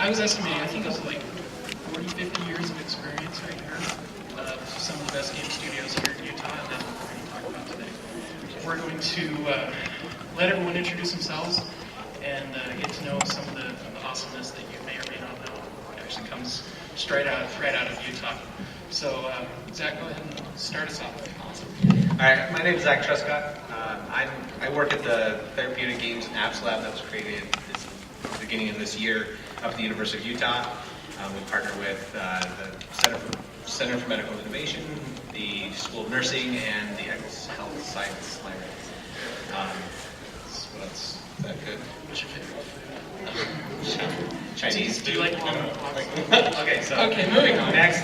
I was estimating, I think it was like 40, 50 years of experience right here. Some of the best game studios here in Utah, and that's what we're going to talk about today. We're going to let everyone introduce themselves and get to know some of the awesomeness that you may or may not know. It actually comes right out of Utah. So, Zach, go ahead and start us off. Awesome. All right, my name is Zach Trescott. I work at the Therapeutic Games and Apps Lab that was created at the beginning of this year up at the University of Utah. We partner with the Center for Medical Innovation, the School of Nursing, and the Eccles Health Science Library. What else? Is that good? What's your favorite food? Chinese. Do you like Okay, moving on. Next.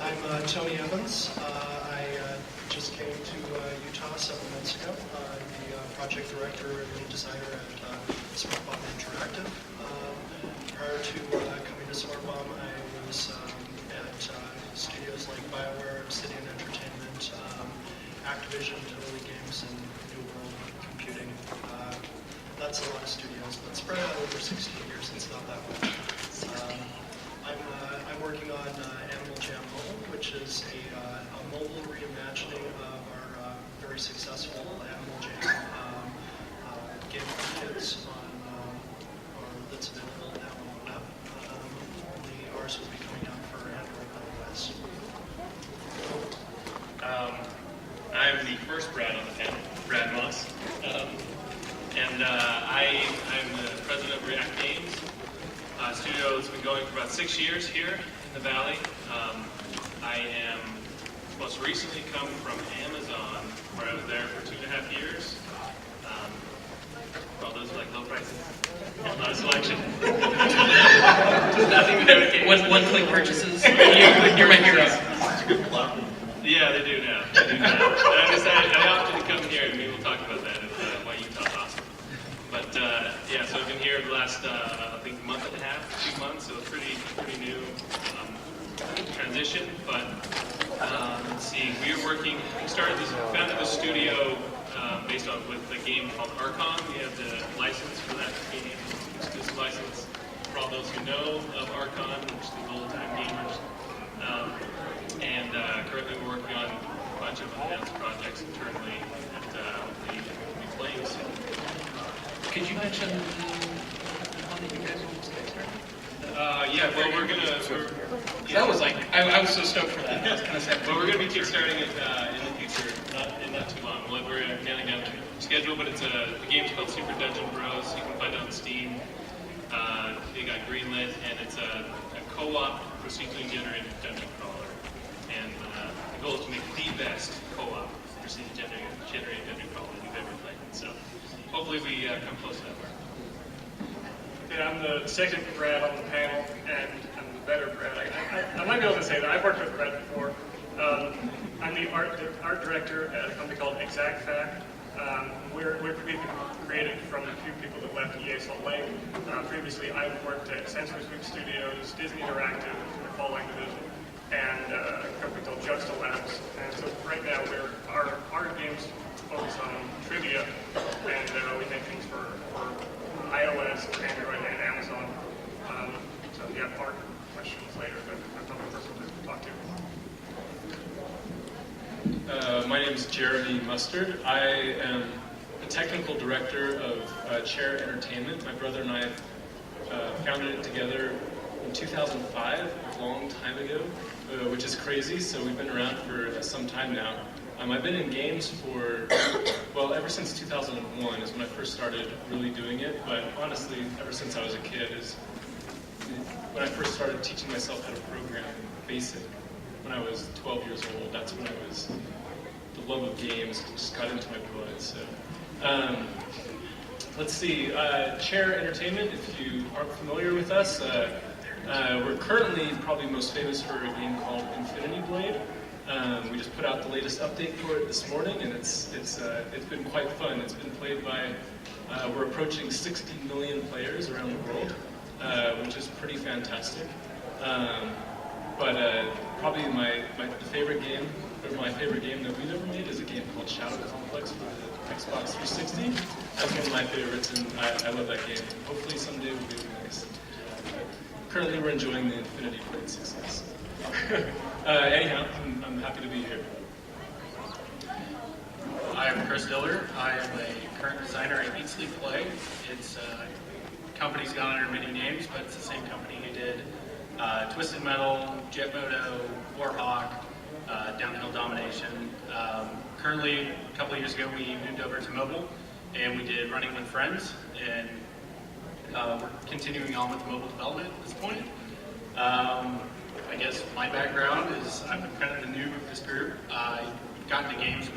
I'm Tony Evans. I just came to Utah several months ago. I'm the project director and lead designer at SmartBomb Interactive. Prior to coming to SmartBomb, I was at studios like BioWare, Obsidian Entertainment, Activision, Totally Games, and New World Computing. That's a lot of studios, but spread out over 16 years, it's not that much. I'm working on Animal Jam Mobile, which is a mobile reimagining of our very successful Animal Jam game for kids or that's available now on the web. Only ours will be coming out for Android and iOS. I'm the first Brad on the panel, Brad Moss. I'm the president of React Games. Studio has been going for about 6 years here in the Valley. I am most recently come from Amazon, where I was there for 2.5 years. All those like low prices, a lot of selection. Nothing to do with games. One-click purchases. You're my hero. Yeah, they do now. I often come here, and we will talk about that, why Utah's awesome. But so I've been here the last, I think, month and a half, 2 months, so it's pretty new transition. But let's see, we founded this studio based on with a game called Archon. We have the license for that game, exclusive license for all those who know of Archon, which is the old-time gamers. Currently we're working on a bunch of enhanced projects internally that hopefully we'll be playing soon. Could you mention the one that you guys will kickstarting? Yeah, well, That was like, I was so stoked for that. I was kind of sad. Well, we're going to be kickstarting it in the future, not too long. We're nailing down the schedule, but the game's called Super Dungeon Bros. You can find it on Steam. They got greenlit, and it's a co-op procedurally generated dungeon crawler. And the goal is to make the best co-op procedurally generated dungeon crawler you've ever played. So hopefully we come close to that mark. And I'm the second Brad on the panel, and I'm the better Brad. I might be able to say that. I've worked with Brad before. I'm the art director at a company called ExactFact. We've created from a few people that left EA Salt Lake. Previously, I worked at Sensory Sweep Studios, Disney Interactive, the following division, and a company called Juxta Labs. And so right now, our games focus on trivia, and we make things for iOS, Android, and Amazon. So if you have art questions later, I'm not the person to talk to. My name is Jeremy Mustard. I am the technical director of Chair Entertainment. My brother and I founded it together in 2005, a long time ago, which is crazy. So we've been around for some time now. I've been in games for, ever since 2001 is when I first started really doing it. But honestly, ever since I was a kid is when I first started teaching myself how to program BASIC. When I was 12 years old, that's when the love of games just got into my blood. So, let's see, Chair Entertainment, if you aren't familiar with us, we're currently probably most famous for a game called Infinity Blade. We just put out the latest update for it this morning, and it's been quite fun. It's been played by, we're approaching 60 million players around the world, which is pretty fantastic. Probably my favorite game that we've ever made is a game called Shadow Complex for the Xbox 360. That's one of my favorites, and I love that game. Hopefully someday we'll be the next. Currently, we're enjoying the Infinity Blade success. Anyhow, I'm happy to be here. I am Chris Diller. I am a current designer at Eat Sleep Play. It's company's gone under many names, but it's the same company who did Twisted Metal, Jet Moto, Warhawk, Downhill Domination. Currently, a couple of years ago, we moved over to mobile, and we did Running with Friends, and we're continuing on with mobile development at this point. I guess my background is I'm kind of the noob of this group. I got into games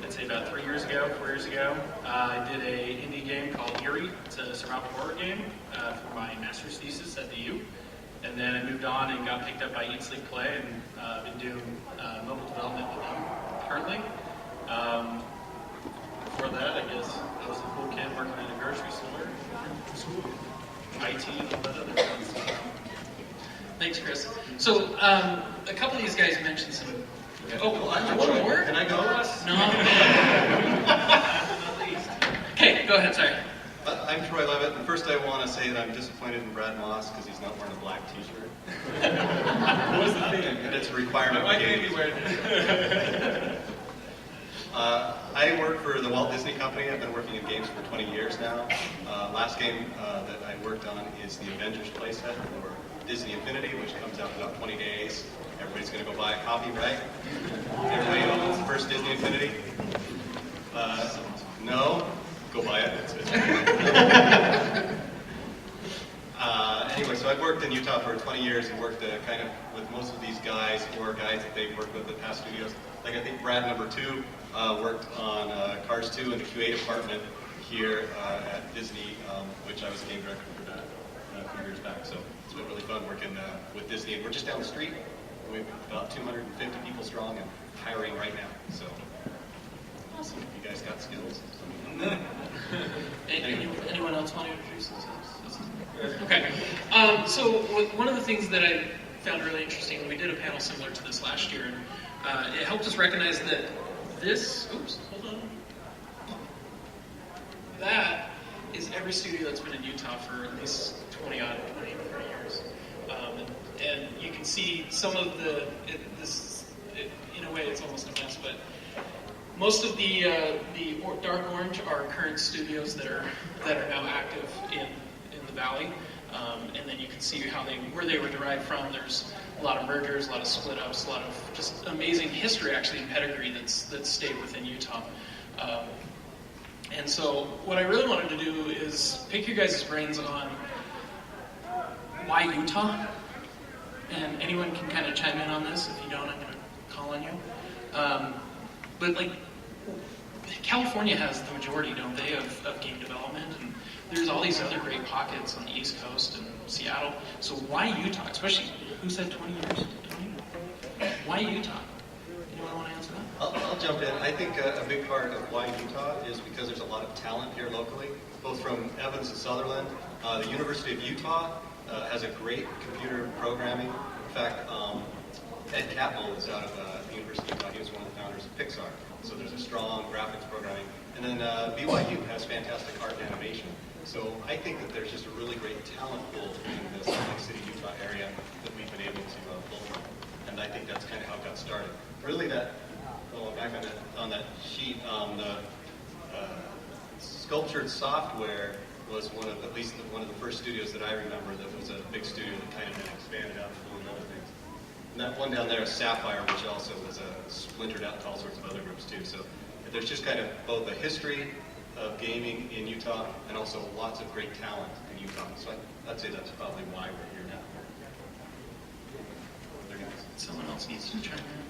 I'd say about 3 years ago, 4 years ago. I did a indie game called Eerie. It's a survival horror game for my master's thesis at the U. And then I moved on and got picked up by Eat Sleep Play, and been doing mobile development with them currently. Before that, I guess I was a cool kid working at a grocery store, IT, and all that other fun stuff. Thanks, Chris. So, a couple of these guys mentioned some. Oh, one more? Can I go? No. Okay, go ahead. Sorry. I'm Troy Levitt, and first I want to say that I'm disappointed in Brad Moss because he's not wearing a black T-shirt. What was the thing? And it's a requirement. Why can't he wear this? I work for the Walt Disney Company. I've been working in games for 20 years now. Last game that I worked on is the Avengers playset for Disney Infinity, which comes out in about 20 days. Everybody's going to go buy a copy, right? Everybody owns the first Disney Infinity? No? Go buy it. That's it. Anyway, so I've worked in Utah for 20 years and worked kind of with most of these guys or guys that they've worked with at past studios. Like I think Brad number 2 worked on Cars 2 in the QA department here at Disney, which I was game director for that a few years back. So it's been really fun working with Disney. And we're just down the street. We're about 250 people strong and hiring right now. So awesome. You guys got skills. Anyone else want to introduce themselves? Okay. So one of the things that I found really interesting, we did a panel similar to this last year, and it helped us recognize that this, hold on. That is every studio that's been in Utah for at least 20 years. And you can see some of in a way it's almost a mess, but most of the dark orange are current studios that are now active in the valley, and then you can see where they were derived from. There's a lot of mergers, a lot of split ups, a lot of just amazing history actually and pedigree that's stayed within Utah. And so what I really wanted to do is pick your guys' brains on why Utah. And anyone can kind of chime in on this. If you don't, I'm going to call on you. But like, California has the majority, don't they, of game development, and there's all these other great pockets on the East Coast and Seattle. So why Utah? Especially, who said 20 years? 20? Why Utah? Anyone want to answer that? I'll jump in. I think a big part of why Utah is because there's a lot of talent here locally, both from Evans and Sutherland. The University of Utah has a great computer programming. In fact, Ed Catmull is out of the University of Utah. He was one of the founders of Pixar. So there's a strong graphics programming. And then BYU has fantastic art and animation. So I think that there's just a really great talent pool in the Salt Lake City, Utah area that we've been able to pull from. And I think that's kind of how it got started. Really back on that sheet, the Sculptured Software was one of the first studios that I remember that was a big studio that kind of been expanded out to full of other things. And that one down there is Sapphire, which also was splintered out to all sorts of other groups too. So there's just kind of both a history of gaming in Utah and also lots of great talent in Utah. So I'd say that's probably why we're here now. Someone else needs to chime in.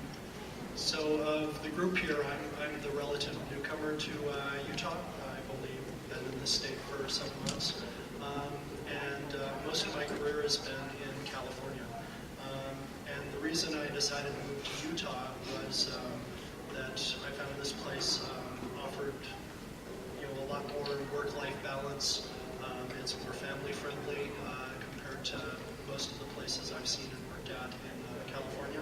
So of the group here, I'm the relative newcomer to Utah. I've only been in this state for 7 months. And most of my career has been in California. And the reason I decided to move to Utah was that I found this place offered a lot more work-life balance. It's more family-friendly compared to most of the places I've seen and worked at in California.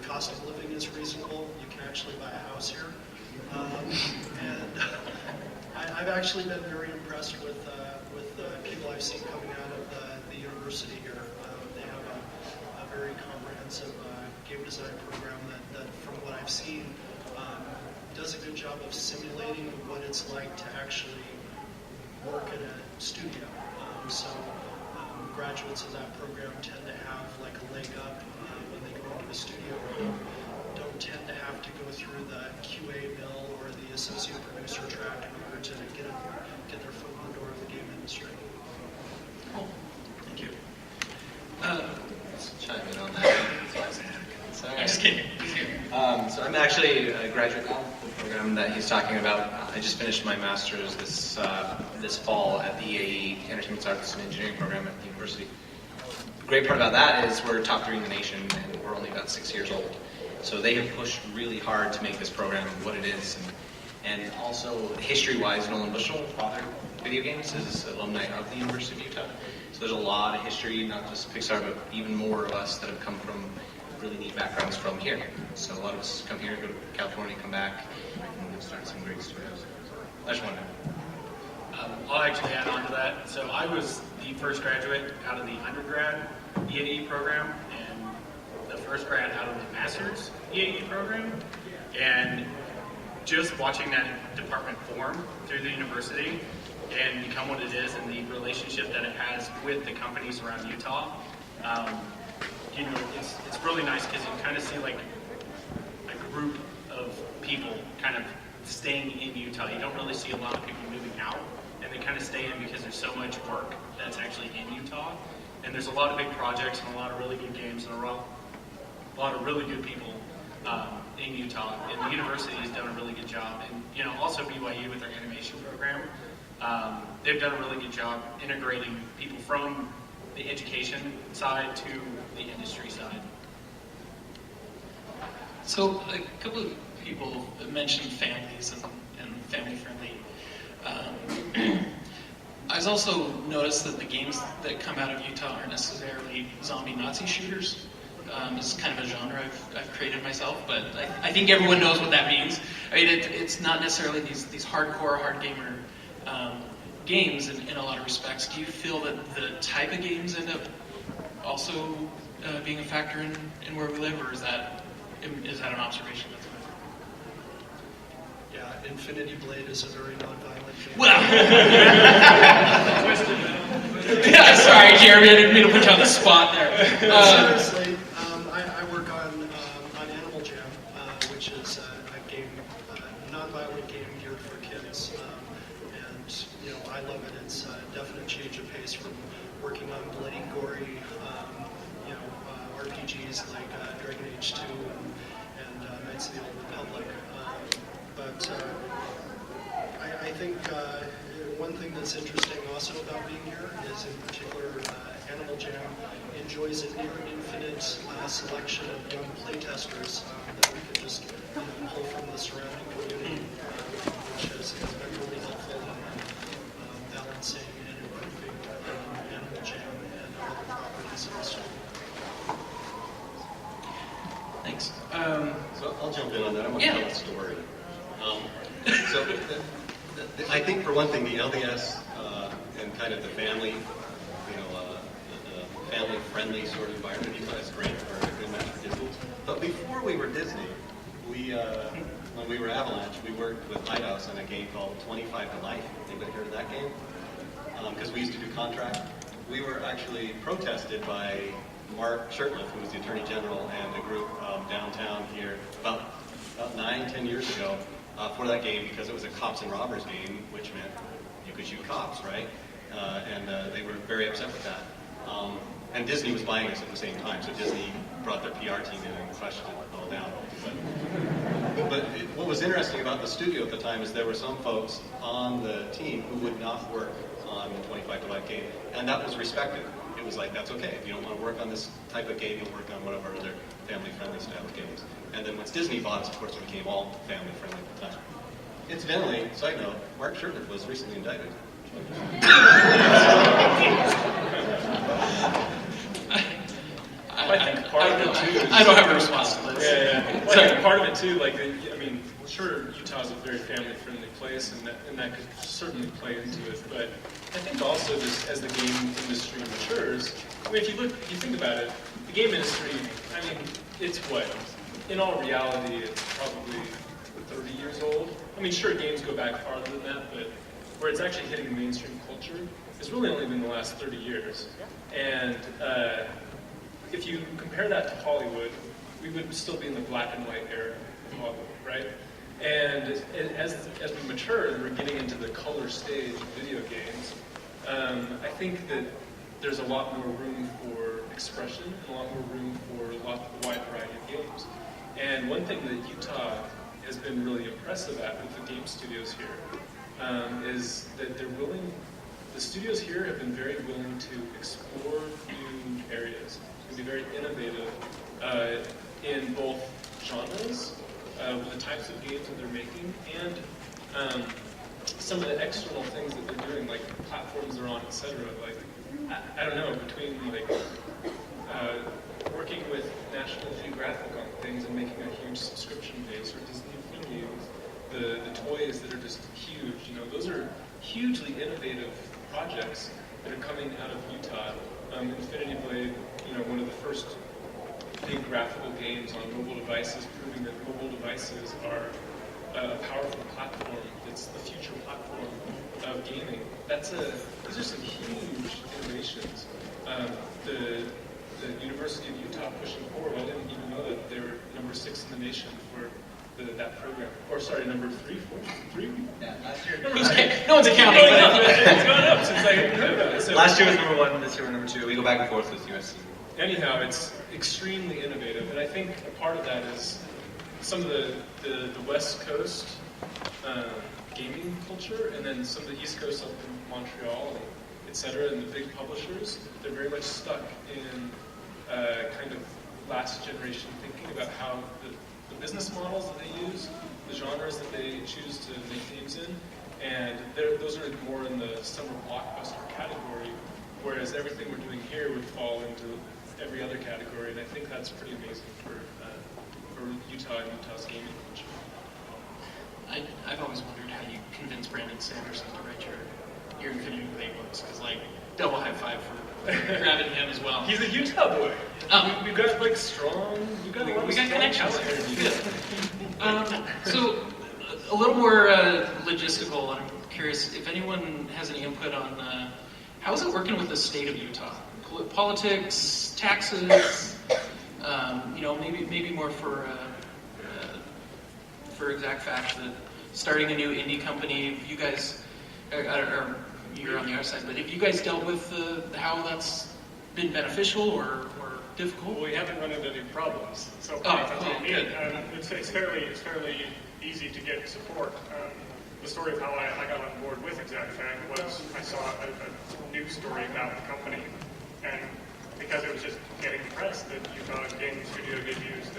Cost of living is reasonable. You can actually buy a house here. And I've actually been very impressed with people I've seen coming out of the university here. They have a very comprehensive game design program that from what I've seen, does a good job of simulating what it's like to actually work in a studio. Graduates of that program tend to have like a leg up when they go into the studio. Don't tend to have to go through the QA mill or the associate producer track in order to get their foot in the door of the game industry. Cool. Thank you. Let's chime in on that. Sorry. I'm just kidding. So I'm actually a graduate of the program that he's talking about. I just finished my master's this fall at the EAE, Entertainment Arts and Engineering program at the university. The great part about that is we're top 3 in the nation, and we're only about 6 years old. So they have pushed really hard to make this program what it is. And also, history-wise, Nolan Bushnell, father of video games, is alumni of the University of Utah. So there's a lot of history, not just Pixar, but even more of us that have come from really neat backgrounds from here. So a lot of us come here, go to California, come back, and we'll start some great studios. I just wanted to. I'll actually add on to that. So I was the first graduate out of the undergrad EAE program and the first grad out of the master's EAE program. And just watching that department form through the university and become what it is and the relationship that it has with the companies around Utah, it's really nice because you kind of see like a group of people kind of staying in Utah. You don't really see a lot of people moving out, and they kind of stay in because there's so much work that's actually in Utah, and there's a lot of big projects and a lot of really good games and a lot of really good people in Utah. And the university has done a really good job, and also BYU with their animation program, they've done a really good job integrating people from the education side to the industry side. So a couple of people mentioned families and family-friendly. I've also noticed that the games that come out of Utah aren't necessarily zombie Nazi shooters. It's kind of a genre I've created myself, but I think everyone knows what that means. I mean, it's not necessarily these hardcore, hard gamer games in a lot of respects. Do you feel that the type of games end up also being a factor in where we live, or is that an observation that's made? Yeah, Infinity Blade is a very non-violent game. Well, yeah, sorry, Jeremy, I didn't mean to put you on the spot there. Seriously, I work on Animal Jam, which is a game, non-violent game geared for kids, and I love it. It's a definite change of pace from working on bloody, gory, RPGs like Dragon Age 2 and Knights of the Old Republic. But I think one thing that's interesting also about being here is, in particular, Animal Jam enjoys a near infinite selection of young playtesters that we can just pull from the surrounding community, which has been really helpful in balancing and improving Animal Jam and other properties in the studio. Thanks. So I'll jump in on that. I'm going to tell a story. So I think for one thing, the LDS and kind of the family, the family-friendly sort of environment, Utah is great for a good match for Disney. But before we were Disney, when we were Avalanche, we worked with Lighthouse on a game called 25 to Life. Anybody heard of that game? Because we used to do contract. We were actually protested by Mark Shurtleff, who was the Attorney General, and a group downtown here about 9-10 years ago for that game because it was a cops and robbers game, which meant you could shoot cops, right? And they were very upset with that. And Disney was buying us at the same time, so Disney brought their PR team in and crushed it all down. But what was interesting about the studio at the time is there were some folks on the team who would not work on the 25 to Life game, and that was respected. It was like, that's okay. If you don't want to work on this type of game, you'll work on one of our other family-friendly style games. And then once Disney bought us, of course, it became all family-friendly at the time. Incidentally, side note, Mark Shurtleff was recently indicted. I think part of it too. I don't have a response to this. Yeah. Well, I think part of it too, like, I mean, sure Utah's a very family-friendly place, and that could certainly play into it. But I think also just as the game industry matures, I mean, if you think about it, the game industry, I mean, it's what? In all reality, it's probably 30 years old. I mean, sure, games go back farther than that, but where it's actually hitting mainstream culture has really only been the last 30 years. And if you compare that to Hollywood, we would still be in the black and white era of Hollywood, right? And as we mature and we're getting into the color stage of video games, I think that there's a lot more room for expression and a lot more room for a wide variety of games. And one thing that Utah has been really impressive at with the game studios here is that the studios here have been very willing to explore new areas and be very innovative in both genres, with the types of games that they're making, and some of the external things that they're doing, like platforms they're on, etc. Like, I don't know, between like working with National Geographic on things and making a huge subscription base, or Disney Infinity, the toys that are just huge, you know, those are hugely innovative projects that are coming out of Utah. Infinity Blade, you know, one of the first big graphical games on mobile devices, proving that mobile devices are a powerful platform. It's the future platform of gaming. These are some huge innovations. The University of Utah pushing forward. I didn't even know that they were number 6 in the nation for that program. Or sorry, number 3, 3? Yeah, last year. No one's accounting. It's gone up since I heard about it. So, Last year was number 1, this year we're number 2. We go back and forth with USC. anyhow, it's extremely innovative, and I think a part of that is some of the West Coast gaming culture, and then some of the East Coast up in Montreal, et cetera, and the big publishers. They're very much stuck in kind of last generation thinking about how the business models that they use, the genres that they choose to make games in, and those are more in the summer blockbuster category, whereas everything we're doing here would fall into every other category, and I think that's pretty amazing for Utah and Utah's gaming culture. I've always wondered how you convince Brandon Sanderson to write your Infinity Blade books, because like, double high five for grabbing him as well. He's a Utah boy. We've got like strong, we've got a lot of strong connections. talent here in Utah. So, a little more logistical. I'm curious if anyone has any input on how is it working with the state of Utah? Politics, taxes, you know, maybe more for exact fact that starting a new indie company. You guys, or you're on the other side, but have you guys dealt with how that's been beneficial or difficult? Well, we haven't run into any problems so Oh, far. That's cool, what I mean. good. It's fairly easy to get support. The story of how I got on board with Exact Fact was I saw a news story about the company, and because it was just getting press that Utah Game Studio debuts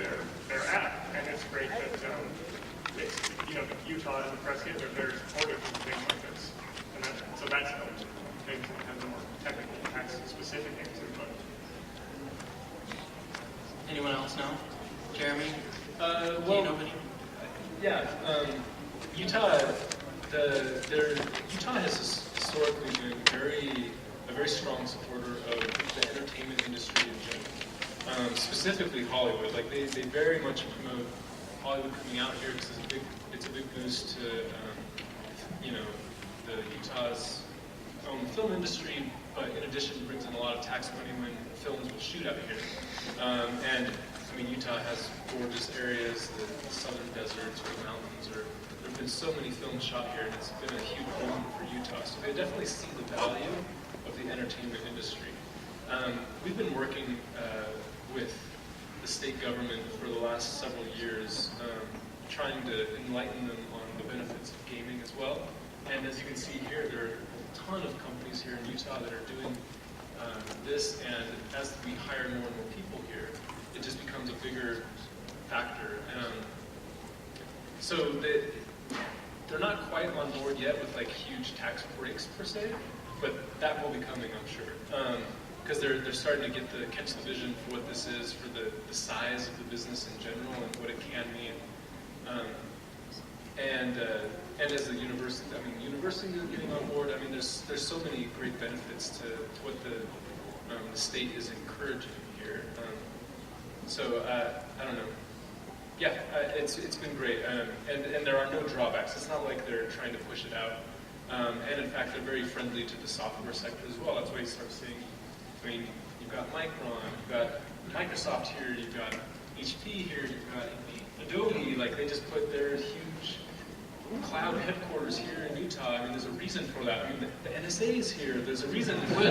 their app, and it's great that it's, you know, Utah and the press get, they're very supportive of things like this, and so that's helped. Things that have the more technical, tax-specific answer, but. Anyone else know? Jeremy? Do you Well, know of any? yeah, Utah has historically been a very strong supporter of the entertainment industry in general, specifically Hollywood. Like they very much promote Hollywood coming out here because it's a big boost to you know, the Utah's own film industry, but in addition brings in a lot of tax money when films will shoot out here. And I mean, Utah has gorgeous areas, the southern deserts or the mountains, there have been so many films shot here, and it's been a huge boom for Utah. So they definitely see the value of the entertainment industry. We've been working with the state government for the last several years, trying to enlighten them on the benefits of gaming as well. And as you can see here, there are a ton of companies here in Utah that are doing this, and as we hire more and more people here, it just becomes a bigger factor. So they're not quite on board yet with like huge tax breaks per se, but that will be coming, I'm sure. Because they're starting to catch the vision for what this is, for the size of the business in general and what it can mean. and as a university, I mean, university is getting on board. I mean, there's so many great benefits to what the state is encouraging here. So I don't know. Yeah, it's been great, and there are no drawbacks. It's not like they're trying to push it out. And in fact, they're very friendly to the software sector as well. That's why you start seeing. I mean, you've got Micron, you've got Microsoft here, you've got HP here, you've got Adobe. Like they just put their huge cloud headquarters here in Utah. I mean, there's a reason for that. I mean, the NSA is here. There's a reason. Sorry,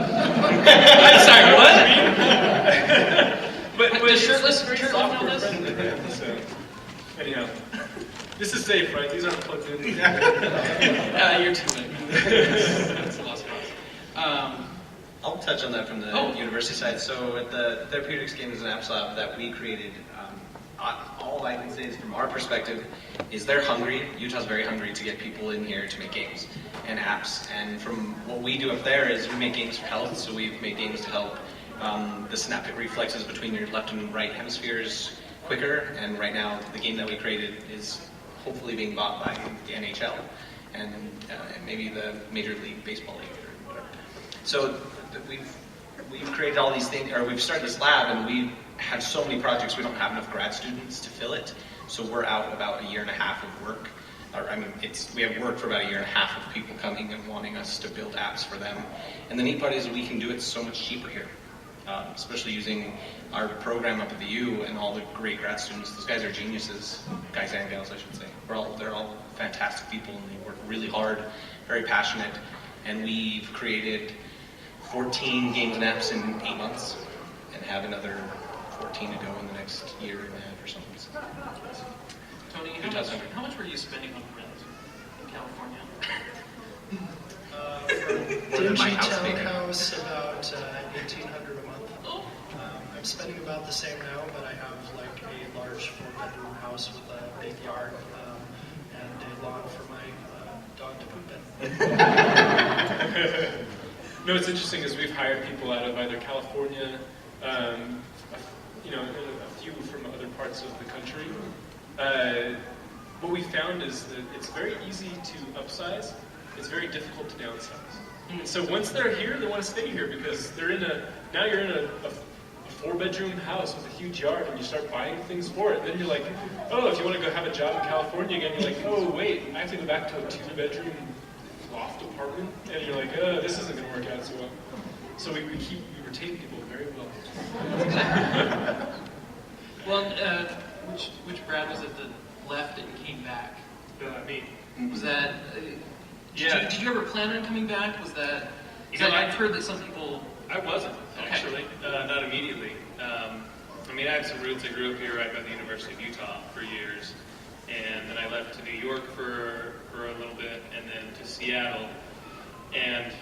what? but The shirtless very turtle on software this? friendly, right? So, anyhow, this is safe, right? These aren't plugged in. You're too late. That's a lost cause. I'll touch on that from the university side. So at the Therapeutics Games and Apps Lab that we created, all I can say is from our perspective is they're hungry. Utah's very hungry to get people in here to make games and apps. And from what we do up there is we make games for health. So we've made games to help the synaptic reflexes between your left and right hemispheres quicker. And right now, the game that we created is hopefully being bought by the NHL and maybe the Major League Baseball League or whatever. So we've created all these things, or we've started this lab, and we've had so many projects we don't have enough grad students to fill it. So we're out about 1.5 years of work. We have work for about 1.5 years of people coming and wanting us to build apps for them. And the neat part is we can do it so much cheaper here, especially using our program up at the U and all the great grad students. Those guys are geniuses, guys and gals, I should say. They're all fantastic people, and they work really hard, very passionate. And we've created 14 games and apps in 8 months, and have another 14 to go in the next year and a half or something. So, Tony, how much were you spending on rent in California? More than my Dingy house payment. townhouse, about $1,800 a month. I'm spending about the same now, but I have like a large 4-bedroom house with a big yard and a lawn for my dog to poop in. No, what's interesting is we've hired people out of either California, and a few from other parts of the country. What we found is that it's very easy to upsize. It's very difficult to downsize. And so once they're here, they want to stay here because you're in a 4-bedroom house with a huge yard, and you start buying things for it. Then you're like, oh, if you want to go have a job in California again, you're like, oh wait, I have to go back to a 2-bedroom loft apartment, and you're like, this isn't going to work out so well. So we retain people very well. Well, which Brad was it that left and came back? Me. Was that? Yeah. Did you ever plan on coming back? Was that? I've heard that some people. I wasn't, Okay. actually, not immediately. I have some roots. I grew up here right by the University of Utah for years, and then I left to New York for a little bit, and then to Seattle. And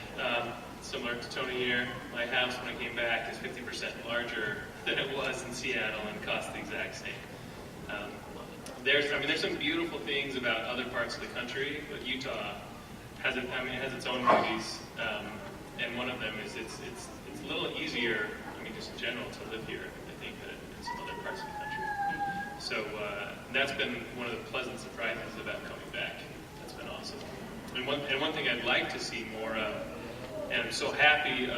similar to Tony here, my house when I came back is 50% larger than it was in Seattle and cost the exact same. There's some beautiful things about other parts of the country, but Utah has its own beauties, and one of them is it's a little easier, just in general, to live here, I think, than in some other parts of the country. So that's been one of the pleasant surprises about coming back. That's been awesome. And one thing I'd like to see more of, and I'm so happy,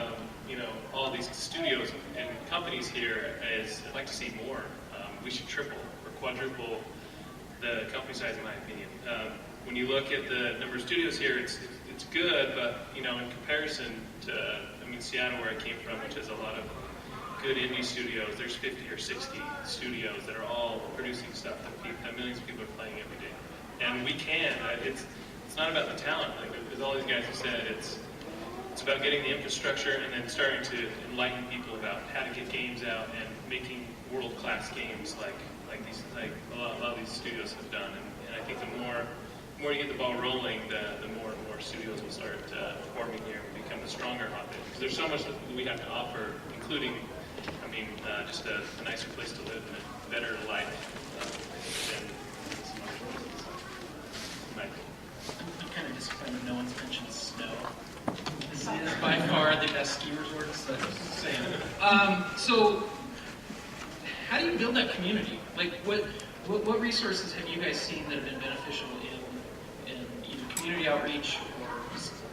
all these studios and companies here, is I'd like to see more. We should triple or quadruple the company size, in my opinion. When you look at the number of studios here, it's good, but in comparison to Seattle, where I came from, which has a lot of good indie studios, there's 50 or 60 studios that are all producing stuff that millions of people are playing every day. And we can. It's not about the talent. Like as all these guys have said, it's about getting the infrastructure and then starting to enlighten people about how to get games out and making world-class games like a lot of these studios have done. And I think the more you get the ball rolling, the more and more studios will start forming here and become a stronger hotbed. Because there's so much that we have to offer, including, just a nicer place to live and a better life than some other places. I'm kind of disappointed no one's mentioned snow. This is by far the best ski resort. So, how do you build that community? Like, what resources have you guys seen that have been beneficial in community outreach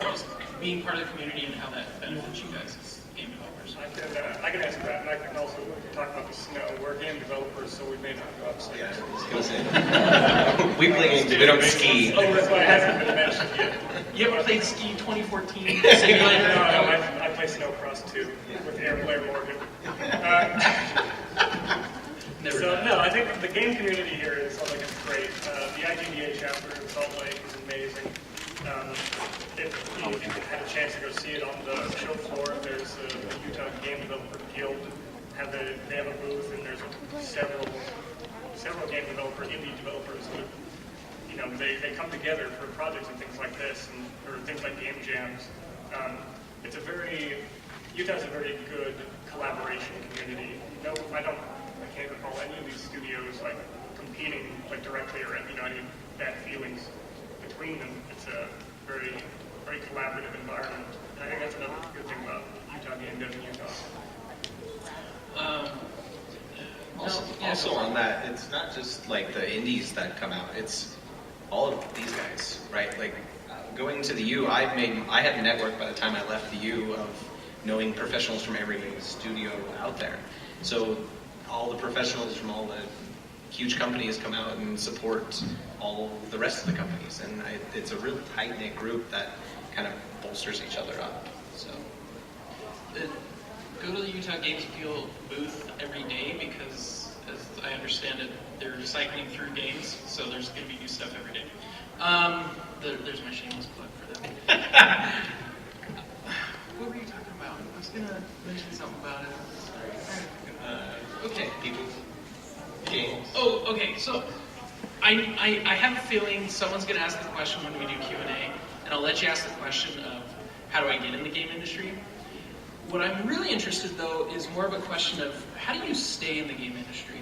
or just being part of the community and how that benefits you guys as game developers? I can answer that, and I can also talk about the snow. We're game developers, so we may not go outside. Yeah, I was gonna say. We play games, we don't ski. Oh, that's why it hasn't been mentioned yet. You ever played Ski 2014 No, simulator? I play Snowcross too with Airplayer Morgan. Never So done. no, I think the game community here in Salt Lake is great. The IGDA chapter in Salt Lake is amazing. If you had a chance to go see it on the show floor, there's the Utah Game Developer Guild. They have a booth, and there's several game developers, indie developers that they come together for projects and things like this, or things like game jams. Utah's a very good collaboration community. No, I can't recall any of these studios like competing like directly or any bad feelings between them. It's a very, very collaborative environment. And I think that's another good thing about Utah Game Dev in Utah. Also on that, it's not just like the indies that come out, it's all of these guys, right? Like going to the U, I had a network by the time I left the U of knowing professionals from every studio out there. So all the professionals from all the huge companies come out and support all the rest of the companies, and it's a real tight-knit group that kind of bolsters each other up. So Go to the Utah Games Appeal booth every day because, as I understand it, they're cycling through games, so there's going to be new stuff every day. There's my shameless plug for them. What were you talking about? I was going to mention something about it. Okay. people, games. Oh, okay. So I have a feeling someone's going to ask the question when we do Q&A, and I'll let you ask the question of how do I get in the game industry. What I'm really interested, though, is more of a question of how do you stay in the game industry,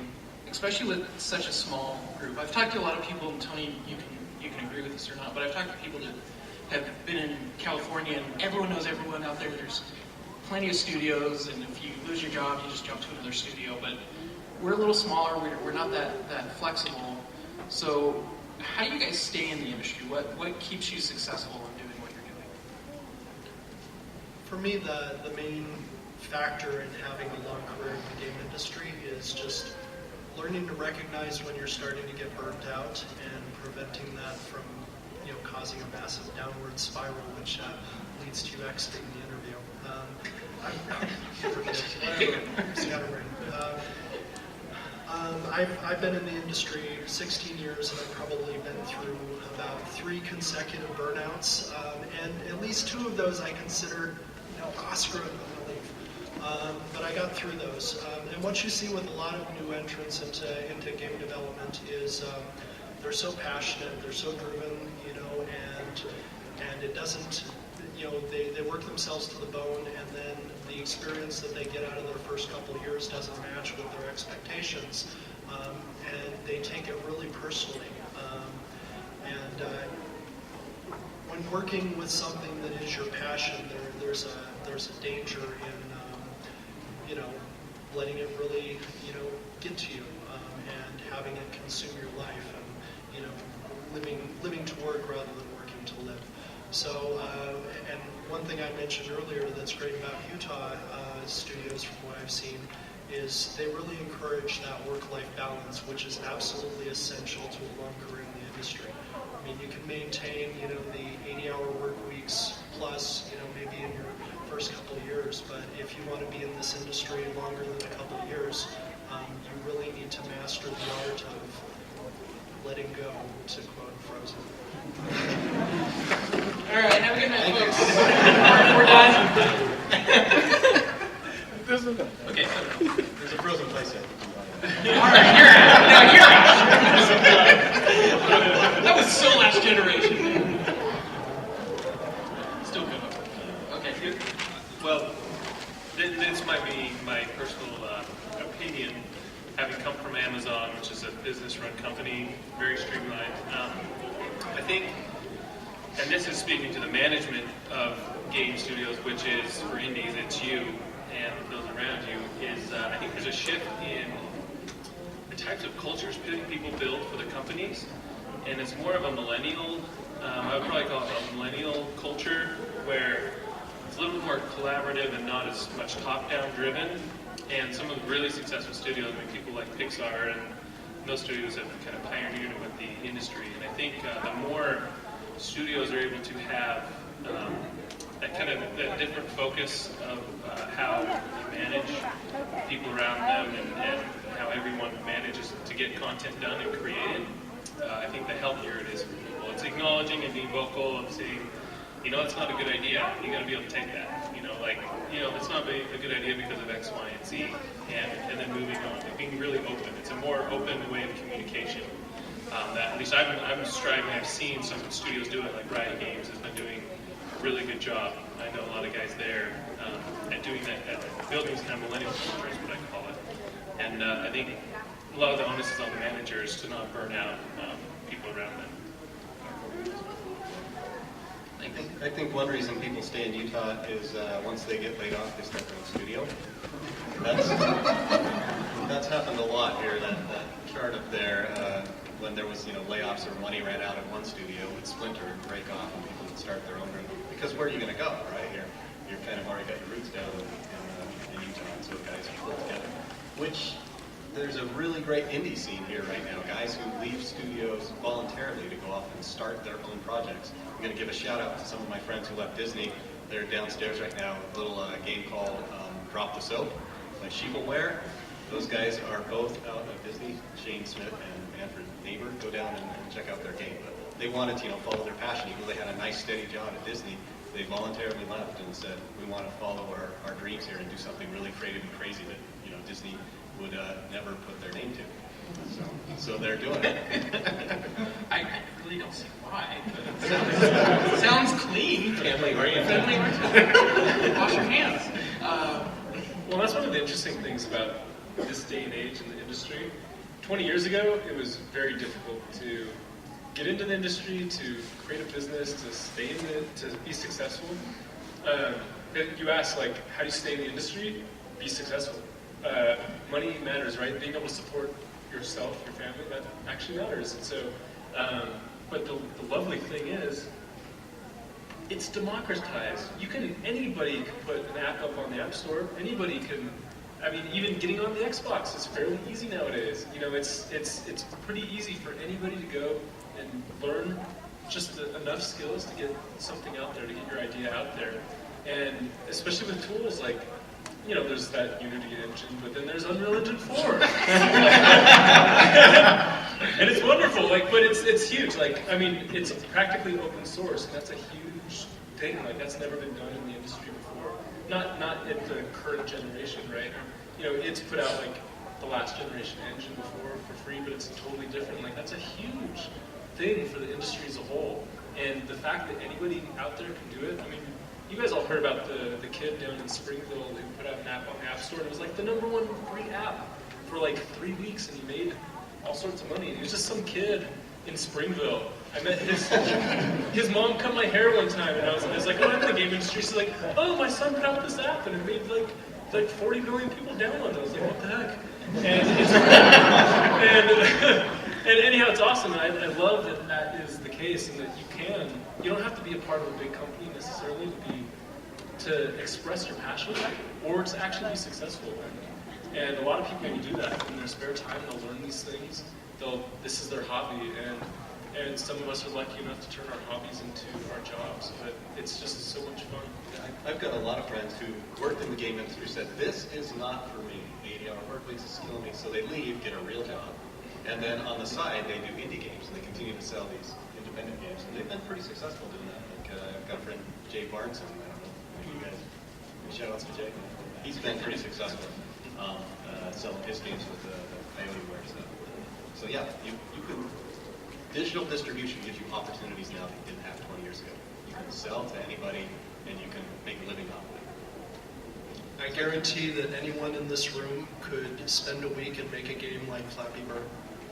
especially with such a small group. I've talked to a lot of people, and Tony, you can agree with this or not, but I've talked to people that have been in California, and everyone knows everyone out there. There's plenty of studios, and if you lose your job, you just jump to another studio. But we're a little smaller. We're not that flexible. So how do you guys stay in the industry? What keeps you successful in doing what you're doing? For me, the main factor in having a long career in the game industry is just learning to recognize when you're starting to get burnt out and preventing that from causing a massive downward spiral, which leads to you exiting the interview. I've been in the industry 16 years, and I've probably been through about 3 consecutive burnouts, and at least 2 of those I considered, Oscar and relief. But I got through those. And what you see with a lot of new entrants into game development is they're so passionate, they're so driven, and it doesn't, they work themselves to the bone, and then the experience that they get out of their first couple of years doesn't match with their expectations, and they take it really personally. When working with something that is your passion, there's a danger in letting it really get to you and having it consume your life and living to work rather than working to live. So and one thing I mentioned earlier that's great about Utah studios from what I've seen is they really encourage that work-life balance, which is absolutely essential to a long career in the industry. I mean, you can maintain, the 80-hour work weeks plus, maybe in your first couple of years, but if you want to be in this industry longer than a couple of years, you really need to master the art of letting go, to quote Frozen. All right, have a good night, folks. We're done. Okay. There's a Frozen playset. All right, you're out. No, you're out. That was so last generation. Still good. Okay. Well, this might be my personal opinion, having come from Amazon, which is a business-run company, very streamlined. I think, and this is speaking to the management of game studios, which is, for indies, it's you and those around you, is I think there's a shift in the types of cultures people build for the companies, and it's more of a millennial I would probably call it a millennial culture where it's a little bit more collaborative and not as much top-down driven. And some of the really successful studios, I mean, people like Pixar and those studios have kind of pioneered it with the industry. And I think the more studios are able to have that kind of that different focus of how they manage people around them and how everyone manages to get content done and created, I think the healthier it is for people. It's acknowledging and being vocal and saying, you know, it's not a good idea. You got to be able to take that. You know, like, you know, it's not a good idea because of X, Y, and Z. And then moving on, being really open. It's a more open way of communication. That at least I'm striving. I've seen some studios do it. Like Riot Games has been doing a really good job. I know a lot of guys there at doing that, at building this kind of millennial culture is what I call it. And I think a lot of the onus is on the managers to not burn out people around them. I think one reason people stay in Utah is once they get laid off, they start their own studio. That's happened a lot here. That chart up there, when there was layoffs or money ran out at one studio, would splinter and break off, and people would start their own. Because where are you going to go, right? You're kind of already got your roots down in Utah, and so guys are pulled together. Which there's a really great indie scene here right now. Guys who leave studios voluntarily to go off and start their own projects. I'm going to give a shout out to some of my friends who left Disney. They're downstairs right now with a little game called Drop the Soap by Sheepleware. Those guys are both out of Disney. Shane Smith and Manfred Neighbor. Go down and check out their game. But they wanted to follow their passion. Even though they had a nice steady job at Disney, they voluntarily left and said, we want to follow our dreams here and do something really creative and crazy that Disney would never put their name to. So they're doing it. I really don't see why. But it sounds clean. Family oriented. Family oriented. Wash your hands. Well, that's one of the interesting things about this day and age in the industry. 20 years ago, it was very difficult to get into the industry, to create a business, to stay in it, to be successful. You ask, like, how do you stay in the industry? Be successful. Money matters, right? Being able to support yourself, your family, that actually matters. And so, but the lovely thing is, it's democratized. Anybody can put an app up on the App Store. Anybody can, even getting on the Xbox is fairly easy nowadays. It's pretty easy for anybody to go and learn just enough skills to get something out there, to get your idea out there. And especially with tools like, there's that Unity engine, but then there's Unreal Engine 4. And it's wonderful, but it's huge. It's practically open source, and that's a huge thing. That's never been done in the industry before. Not in the current generation, right? It's put out the last generation engine before for free, but it's totally different. That's a huge thing for the industry as a whole. And the fact that anybody out there can do it, you guys all heard about the kid down in Springville who put out an app on the App Store, and it was the #1 free app for 3 weeks, and he made all sorts of money. And he was just some kid in Springville. I met his mom cut my hair one time, and I was like, oh, I'm in the game industry. She's like, oh, my son put out this app, and it made 40 million people download it. I was like, what the heck? And anyhow, it's awesome. And I love that is the case, and that you don't have to be a part of a big company necessarily to express your passion or to actually be successful. And a lot of people will do that in their spare time. They'll learn these things. This is their hobby, and some of us are lucky enough to turn our hobbies into our jobs. But it's just so much fun. I've got a lot of friends who worked in the game industry said, this is not for me. 80-hour work weeks is killing me. So they leave, get a real job. And then on the side, they do indie games, and they continue to sell these independent games. And they've been pretty successful doing that. I've got a friend, Jay Barneson. I don't know if you guys, shout outs to Jay. He's been pretty successful selling his games with the Coyoteware stuff. So yeah, you can, digital distribution gives you opportunities now that you didn't have 20 years ago. You can sell to anybody, and you can make a living off of it. I guarantee that anyone in this room could spend a week and make a game like Flappy Bird.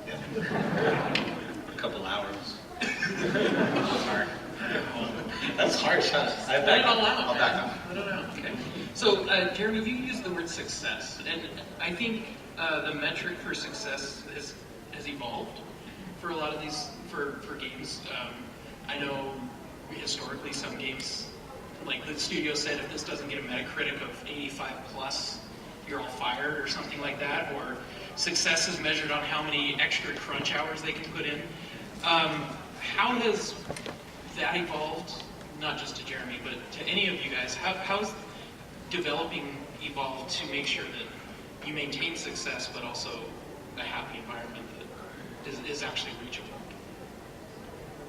Yeah. A couple hours. Hard. That's harsh, huh? Let it all out. I'll back up. Let it out. Okay. So, Jeremy, you used the word success, and I think the metric for success has evolved for a lot of these for games. I know historically some games, like the studio said, if this doesn't get a Metacritic of 85 plus, you're all fired or something like that, or success is measured on how many extra crunch hours they can put in. How has that evolved, not just to Jeremy, but to any of you guys? How's developing evolved to make sure that you maintain success, but also a happy environment that is actually reachable?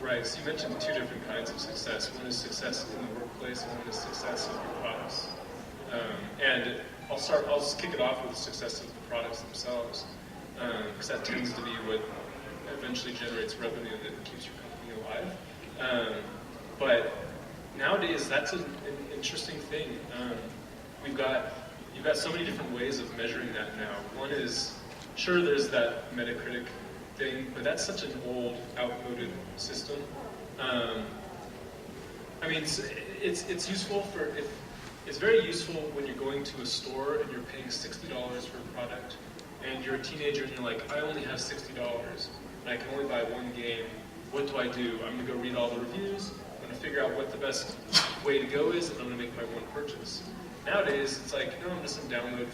Right, so you mentioned two different kinds of success. One is success in the workplace, and one is success of your products. And I'll just kick it off with the success of the products themselves, because that tends to be what eventually generates revenue that keeps your company alive. But nowadays, that's an interesting thing. You've got so many different ways of measuring that now. One is, sure, there's that Metacritic thing, but that's such an old, outmoded system. I mean, it's useful it's very useful when you're going to a store and you're paying $60 for a product, and you're a teenager and you're like, I only have $60 and I can only buy one game. What do? I'm going to go read all the reviews. I'm going to figure out what the best way to go is, and I'm going to make my one purchase. Nowadays, it's like, no, I'm just going to download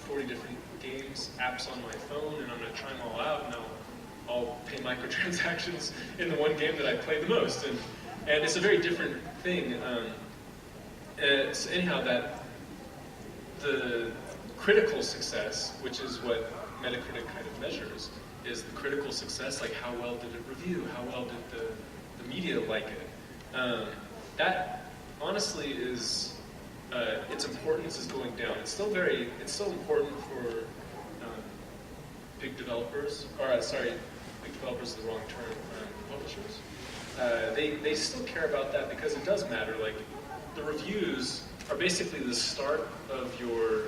40 different games, apps on my phone, and I'm going to try them all out, and I'll pay microtransactions in the one game that I play the most. And it's a very different thing. So anyhow, the critical success, which is what Metacritic kind of measures, is the critical success, like how well did it review, how well did the media like it. That honestly is, its importance is going down. It's still important for big developers, big developers is the wrong term, publishers. They still care about that because it does matter. Like, the reviews are basically the start of your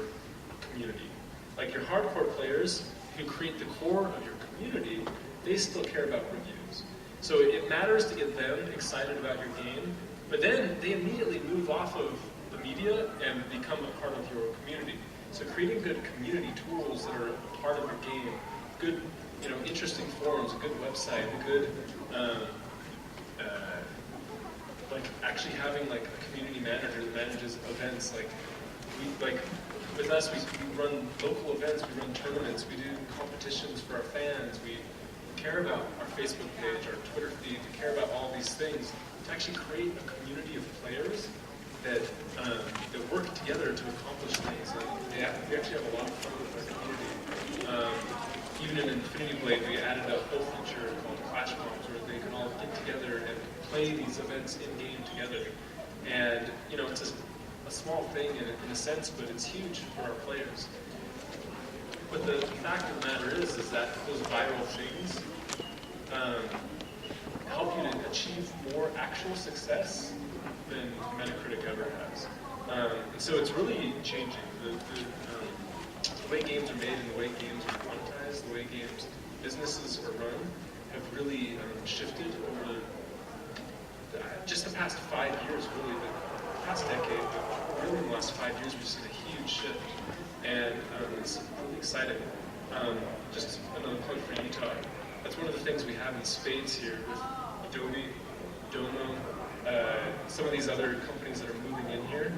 community. Like, your hardcore players who create the core of your community, they still care about reviews. So it matters to get them excited about your game, but then they immediately move off of the media and become a part of your community. So creating good community tools that are a part of your game, good, interesting forums, a good website, a good, like actually having like a community manager that manages events. With us, we run local events, we run tournaments, we do competitions for our fans, we care about our Facebook page, our Twitter feed, we care about all these things to actually create a community of players that work together to accomplish things. And we actually have a lot of fun with our community. Even in Infinity Blade, we added a whole feature called Clash Bombs, where they can all get together and play these events in-game together. And, it's a small thing in a sense, but it's huge for our players. But the fact of the matter is that those viral things help you to achieve more actual success than Metacritic ever has. And so it's really changing. The way games are made and the way games are monetized, the way businesses are run, have really shifted over just the past 5 years, really, the past decade, but really in the last 5 years we've seen a huge shift, and it's really exciting. Just another plug for Utah. That's one of the things we have in spades here with Adobe, Domo, some of these other companies that are moving in here.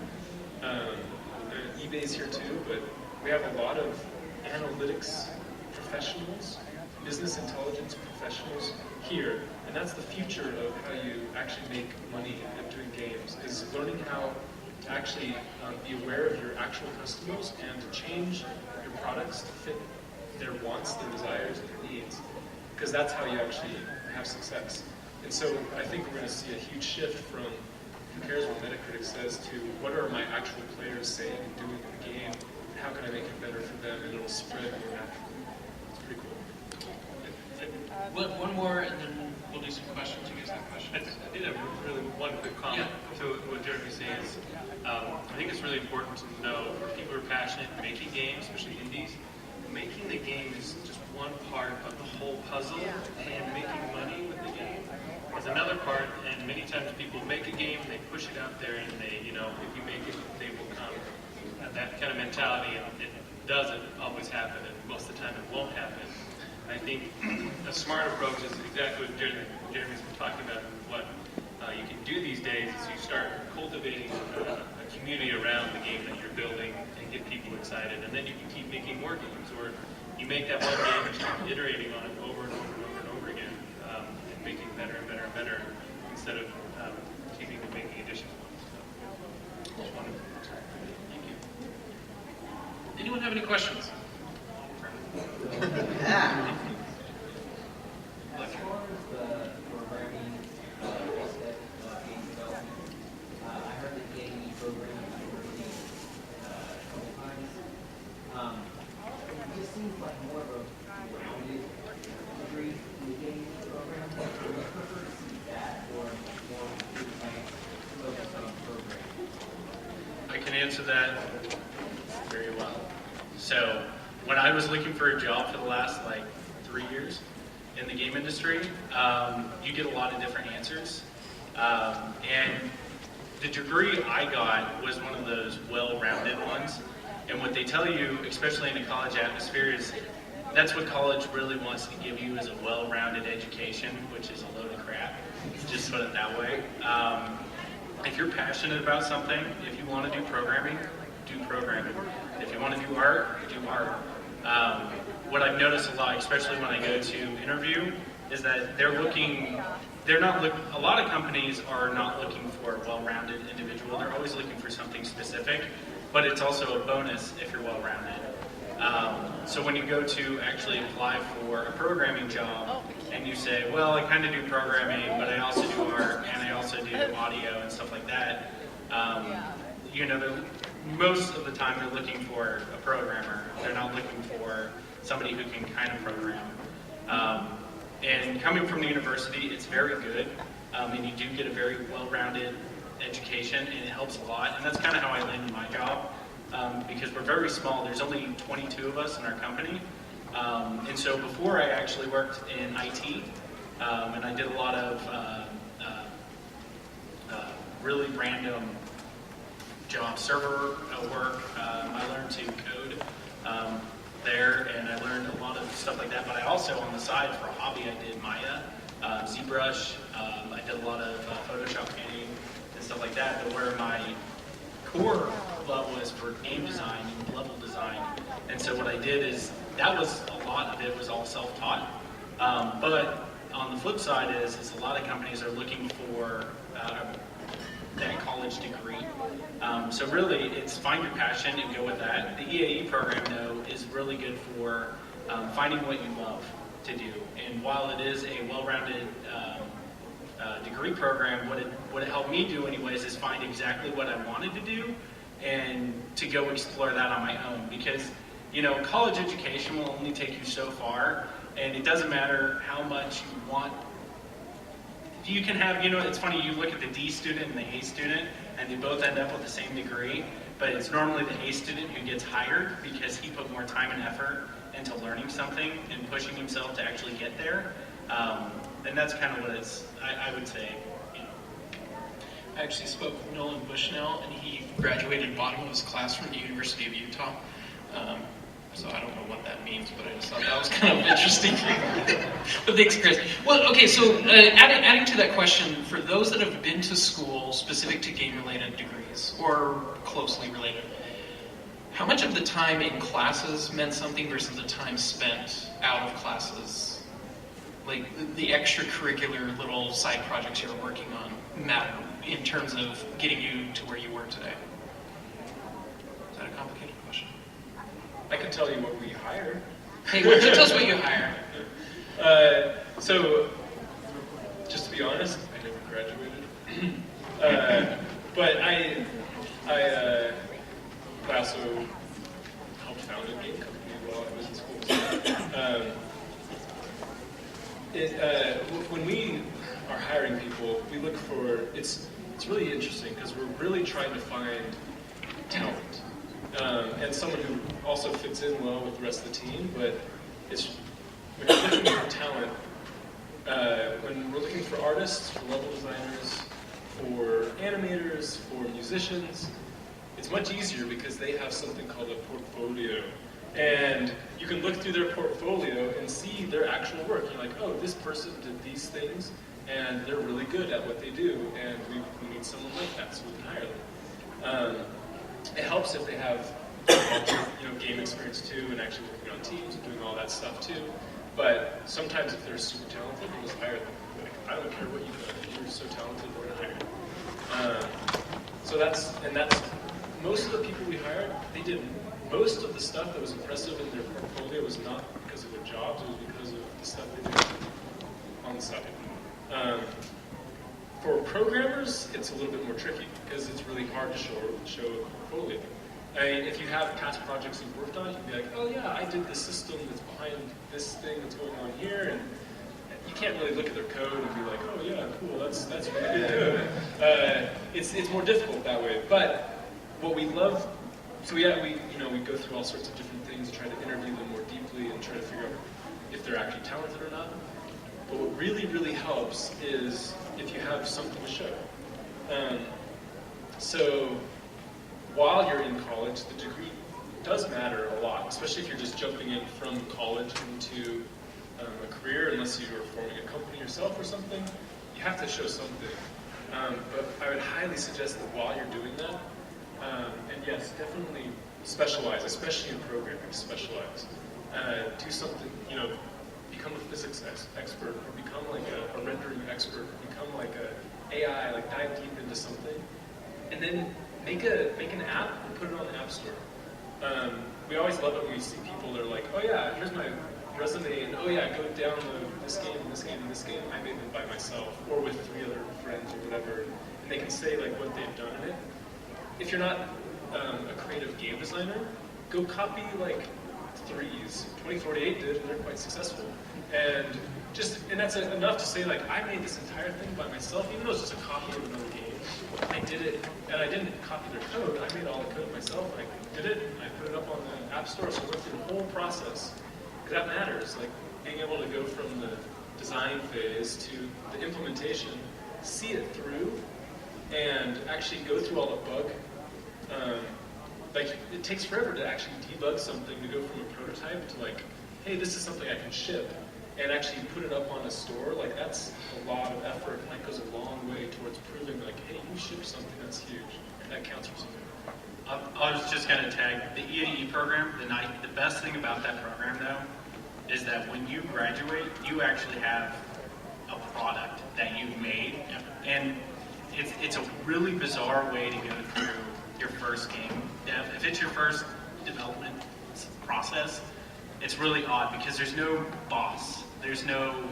eBay's here too, but we have a lot of analytics professionals, business intelligence professionals here, and that's the future of how you actually make money at doing games, is learning how to actually be aware of your actual customers and to change your products to fit their wants, their desires, and their needs, because that's how you actually have success. And so I think we're going to see a huge shift from who cares what Metacritic says to what are my actual players saying and doing in the game, and how can I make it better for them, and it'll spread more naturally. It's pretty cool. One more, and then we'll do some questions. You guys have questions? I did have really one quick comment to what Jeremy's saying. I think it's really important to know for people who are passionate making games, especially indies, making the game is just one part of the whole puzzle, and making money with the game is another part. And many times people make a game, they push it out there, and they, if you make it, they will come. That kind of mentality, and it doesn't always happen, and most of the time it won't happen. I think a smart approach is exactly what Jeremy's been talking about, what you can do these days is you start cultivating a community around the game that you're building and get people excited, and then you can keep making more games, or you make that one game and keep iterating on it over and over and over and over again, and making it better and better and better instead of keeping and making additional ones. So, just wonderful. Thank you. Anyone have any questions? As far as the programming aspect of game development, I heard the AE program at the university a couple times. It just seems like more of a rounded degree in the game program. Would you prefer to see that or more computer science focused on programming? I can answer that very well. So, when I was looking for a job for the last 3 years in the game industry, you get a lot of different answers. And the degree I got was one of those well-rounded ones. And what they tell you, especially in a college atmosphere, is that's what college really wants to give you is a well-rounded education, which is a load of crap. Just put it that way. If you're passionate about something, if you want to do programming, do programming. If you want to do art, do art. What I've noticed a lot, especially when I go to interview, is that a lot of companies are not looking for a well-rounded individual. They're always looking for something specific, but it's also a bonus if you're well-rounded. So when you go to actually apply for a programming job and you say, well, I kind of do programming, but I also do art and I also do audio and stuff like that, most of the time they're looking for a programmer. They're not looking for somebody who can kind of program. And coming from the university, it's very good, and you do get a very well-rounded education, and it helps a lot. And that's kind of how I landed my job, because we're very small. There's only 22 of us in our company. And so before I actually worked in IT, and I did a lot of really random job server work. I learned to code there, and I learned a lot of stuff like that. But I also, on the side, for a hobby, I did Maya, ZBrush. I did a lot of Photoshop painting and stuff like that. But where my core love was for game design and level design. And so what I did is, that was a lot of it was all self-taught. But on the flip side is a lot of companies are looking for that college degree. So really, it's find your passion and go with that. The EAE program, though, is really good for finding what you love to do. And while it is a well-rounded degree program, what it helped me do anyways is find exactly what I wanted to do and to go explore that on my own. Because, college education will only take you so far, and it doesn't matter how much you want. You can have, it's funny, you look at the D student and the A student, and they both end up with the same degree, but it's normally the A student who gets hired because he put more time and effort into learning something and pushing himself to actually get there. And that's kind of what I would say. I actually spoke with Nolan Bushnell, and he graduated bottom of his class from the University of Utah. So I don't know what that means, but I just thought that was kind of interesting. But thanks, Chris. Well, okay, so adding to that question, for those that have been to school specific to game-related degrees, or closely related, how much of the time in classes meant something versus the time spent out of classes? Like, the extracurricular little side projects you're working on matter in terms of getting you to where you were today? Is that a complicated question? I can tell you what we hired. Hey, tell us what you hire. So, just to be honest, I never graduated. But I also helped found a game company while I was in school. When we are hiring people, we look for, it's really interesting because we're really trying to find talent. And someone who also fits in well with the rest of the team, but when you're looking for talent, when we're looking for artists, for level designers, for animators, for musicians, it's much easier because they have something called a portfolio. And you can look through their portfolio and see their actual work. You're like, oh, this person did these things and they're really good at what they do, and we need someone like that so we can hire them. It helps if they have game experience too, and actually working on teams and doing all that stuff too. But sometimes if they're super talented, we'll just hire them. Like, I don't care what you do, if you're so talented, we're gonna hire you. So that's most of the people we hired, they did most of the stuff that was impressive in their portfolio was not because of their jobs, it was because of the stuff they did on the side. For programmers, it's a little bit more tricky because it's really hard to show a portfolio. I mean, if you have past projects you've worked on, you can be like, oh yeah, I did the system that's behind this thing that's going on here, and you can't really look at their code and be like, oh yeah, cool, that's really good code. It's more difficult that way. But what we love, so yeah, we go through all sorts of different things, try to interview them more deeply, and try to figure out if they're actually talented or not. But what really, really helps is if you have something to show. So while you're in college, the degree does matter a lot, especially if you're just jumping in from college into a career, unless you are forming a company yourself or something. You have to show something. But I would highly suggest that while you're doing that, and yes, definitely specialize, especially in programming, specialize. Do something, become a physics expert, or become like a rendering expert, or become like a AI, like dive deep into something. And then make an app and put it on the App Store. We always love it when we see people that are like, oh yeah, here's my resume, and oh yeah, go download this game, and this game, and this game. I made them by myself, or with 3 other friends, or whatever. And they can say like what they've done in it. If you're not a creative game designer, go copy like 3's. 2048 did, and they're quite successful. And that's enough to say like, I made this entire thing by myself, even though it's just a copy of another game. I did it, and I didn't copy their code. I made all the code myself. I did it, and I put it up on the App Store. So I went through the whole process. Because that matters. Like being able to go from the design phase to the implementation, see it through, and actually go through all the bug. Like it takes forever to actually debug something, to go from a prototype to like, hey, this is something I can ship, and actually put it up on a store. Like that's a lot of effort, and that goes a long way towards proving like, hey, you shipped something that's huge, and that counts for something. I was just going to tag the EAE program. The best thing about that program, though, is that when you graduate, you actually have a product that you've made, and it's a really bizarre way to go through your first game dev. If it's your first development process, it's really odd because there's no boss, there's no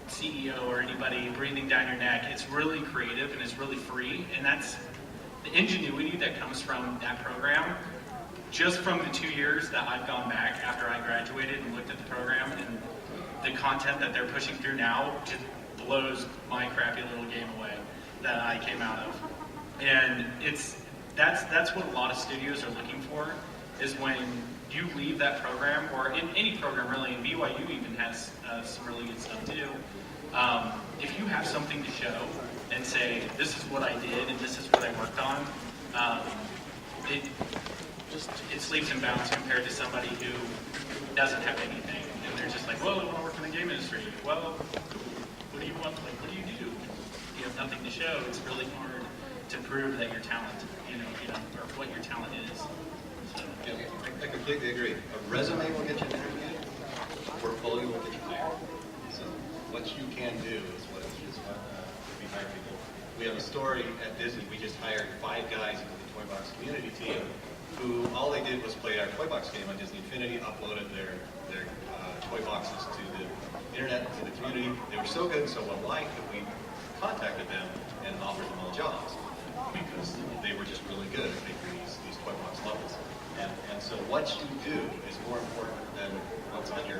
CEO or anybody breathing down your neck. It's really creative and it's really free, and that's the ingenuity that comes from that program. Just from the 2 years that I've gone back after I graduated and looked at the program, and the content that they're pushing through now just blows my crappy little game away that I came out of. And that's what a lot of studios are looking for, is when you leave that program, or in any program really, and BYU even has some really good stuff too. If you have something to show and say, this is what I did and this is what I worked on, it's leaps and bounds compared to somebody who doesn't have anything, and they're just like, well, I want to work in the game industry. Well, what do you want? Like, what do you do? You have nothing to show. It's really hard to prove that your talent, or what your talent is. So. Yeah, I completely agree. A resume will get you an interview. A portfolio will get you hired. So what you can do is what we hire people. We have a story at Disney. We just hired 5 guys into the Toy Box community team who all they did was play our Toy Box game on Disney Infinity, uploaded their Toy Boxes to the internet, to the community. They were so good and so well liked that we contacted them and offered them all jobs because they were just really good at making these Toy Box levels. And so what you do is more important than what's on your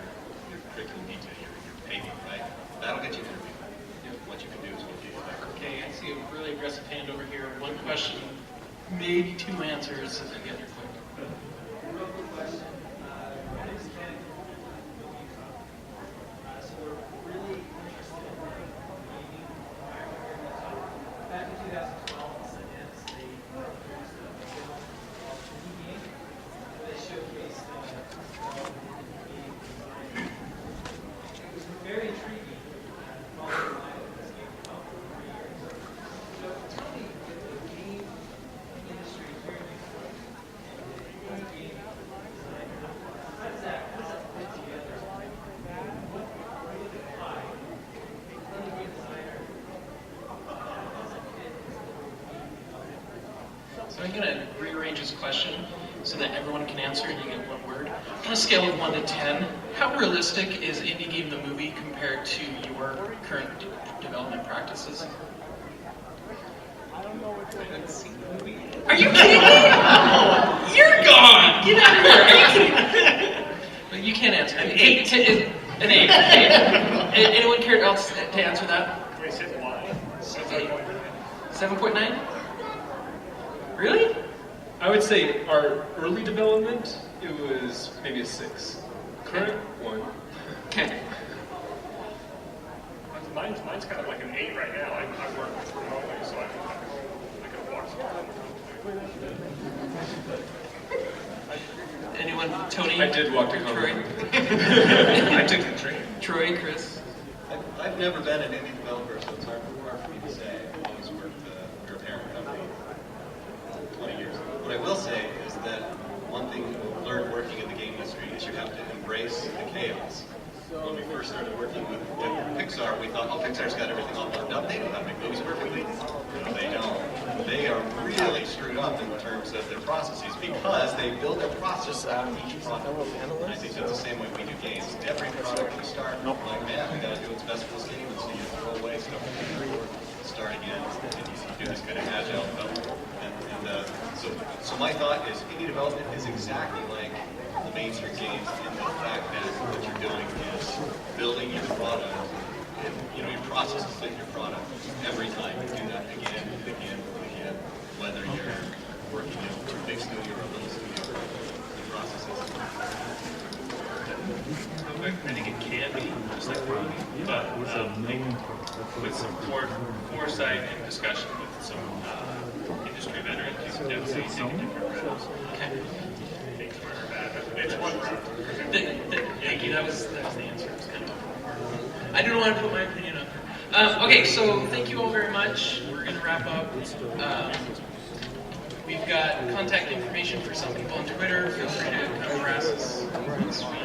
curriculum vitae, your paper, right? That'll get you an interview. What you can do is what you expect. Okay, I see a really aggressive hand over here. 1 question, maybe 2 answers if I get your quick. Real quick question. My name is Ken. So we're really interested in gaming environment. Back in 2012, Sundance, they produced a film called Indie Game. They showcased gaming design. It was very intriguing, following So I'm going to rearrange this question so that everyone can answer and you get one word. On a scale of 1 to 10, how realistic is Indie Game the movie compared to your current development practices? Are you kidding me? You're gone! Get out of here! Are you kidding? But you can't answer. An 8. An 8. Anyone care else to answer that? Can we say why? 7.9? Really? I would say our early development, it was maybe a 6. Current 1. Okay. Mine's kind of like an 8 right now. I work remotely, so I can watch Anyone? Tony? I did walk to Troy? I took the train. Troy, Chris? I've never been an indie developer, so it's hard for me to say. I've always worked for a parent company 20 years. What I will say is that one thing we've learned working in the game industry is you have to embrace the chaos. When we first started working with Pixar, we thought, oh, Pixar's got everything all worked out. They know how to make movies perfectly. No, they don't. They are really screwed up in terms of their processes because they build their process out of each product. And I think that's the same way we do games. Every product we start, we're like, man, we got to do what's best for this game, and so you throw away stuff, start again, and you do this kind of agile development. So my thought is, indie development is exactly like the mainstream games in the fact that what you're doing is building your product, and your process to fit your product every time. You do that again and again and again, whether you're working in a big studio or a little studio. The process is. I think it can be, just like Ronnie, but with some foresight and discussion with some industry veterans, you can definitely take a different route. Okay. It's one route. Thank you. That was the answer. It was kind of I didn't want to put my opinion up there. Okay, so thank you all very much. We're going to wrap up. We've got contact information for some people on Twitter. Feel free to come harass us once we